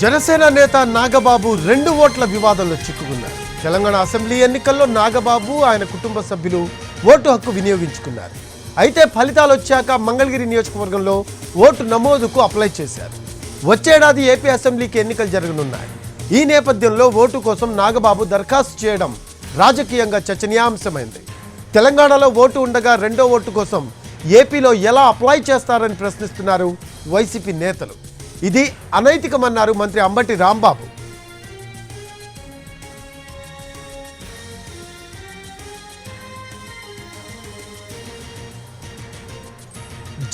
జనసేన నేత నాగబాబు 2 ఓట్ల వివాదంలో చిక్కుకున్నారు. తెలంగాణ అసెంబ్లీ ఎన్నికల్లో నాగబాబు ఆయన కుటుంబ సభ్యులు ఓటు హక్కు వినియోగించుకున్నారు. అయితే ఫలితాలు వచ్చాక మంగళగిరి నియోజకవర్గంలో ఓటు నమోదుకు అప్లై చేశారు. వచ్చేడాది ఏపీ అసెంబ్లీకి ఎన్నికలు జరగనున్నాయి. ఈ నేపథ్యంలో ఓటు కోసం నాగబాబు దరఖాస్తు చేయడం రాజకీయంగా చర్చనీయాంశమైంది. తెలంగాణలో ఓటు ఉండగా రెండో ఓటు కోసం ఏపీలో ఎలా అప్లై చేస్తారని ప్రశ్నిస్తున్నారు వైసీపీ నేతలు. ఇది అనైతికమన్నారు మంత్రి అంబటి రాంబాబు.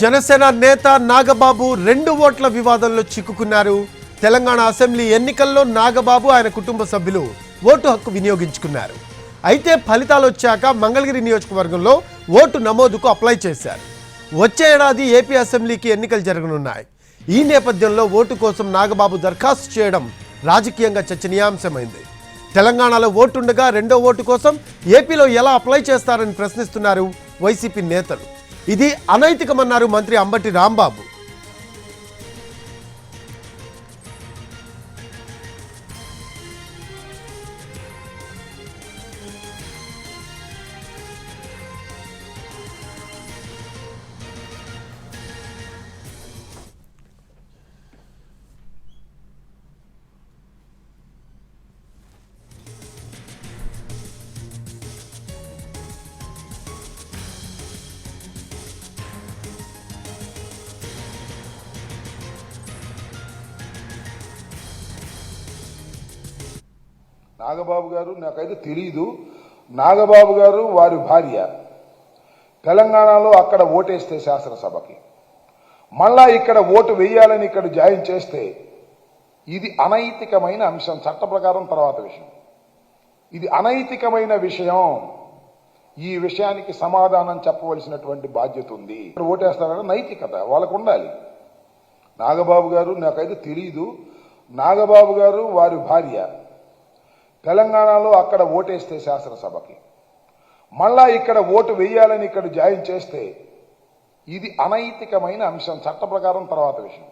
జనసేన నేత నాగబాబు 2 ఓట్ల వివాదంలో చిక్కుకున్నారు. తెలంగాణ అసెంబ్లీ ఎన్నికల్లో నాగబాబు ఆయన కుటుంబ సభ్యులు ఓటు హక్కు వినియోగించుకున్నారు. అయితే ఫలితాలు వచ్చాక మంగళగిరి నియోజకవర్గంలో ఓటు నమోదుకు అప్లై చేశారు. వచ్చే ఏడాది ఏపీ అసెంబ్లీకి ఎన్నికలు జరగనున్నాయి. ఈ నేపథ్యంలో ఓటు కోసం నాగబాబు దరఖాస్తు చేయడం రాజకీయంగా చర్చనీయాంశమైంది. తెలంగాణలో ఓటుండగా రెండో ఓటు కోసం ఏపీలో ఎలా అప్లై చేస్తారని ప్రశ్నిస్తున్నారు వైసీపీ నేతలు. ఇది అనైతికమన్నారు మంత్రి అంబటి రాంబాబు. నాగబాబు గారు నాకైతే తెలియదు. నాగబాబు గారు వారి భార్య తెలంగాణలో అక్కడ ఓటేస్తే శాసనసభకి మళ్ళా ఇక్కడ ఓటు వేయాలని ఇక్కడ జాయిన్ చేస్తే ఇది అనైతికమైన అంశం. చట్ట ప్రకారం తర్వాత విషయం. ఇది అనైతికమైన విషయం. ఈ విషయానికి సమాధానం చెప్పవలసినటువంటి బాధ్యత ఉంది. ఓటేస్తారన్న నైతికత వాళ్ళకు ఉండాలి. నాగబాబు గారు నాకైతే తెలియదు. నాగబాబు గారు వారి భార్య తెలంగాణలో అక్కడ ఓటేస్తే శాసనసభకి మళ్ళా ఇక్కడ ఓటు వేయాలని ఇక్కడ జాయిన్ చేస్తే ఇది అనైతికమైన అంశం. చట్ట ప్రకారం తర్వాత విషయం.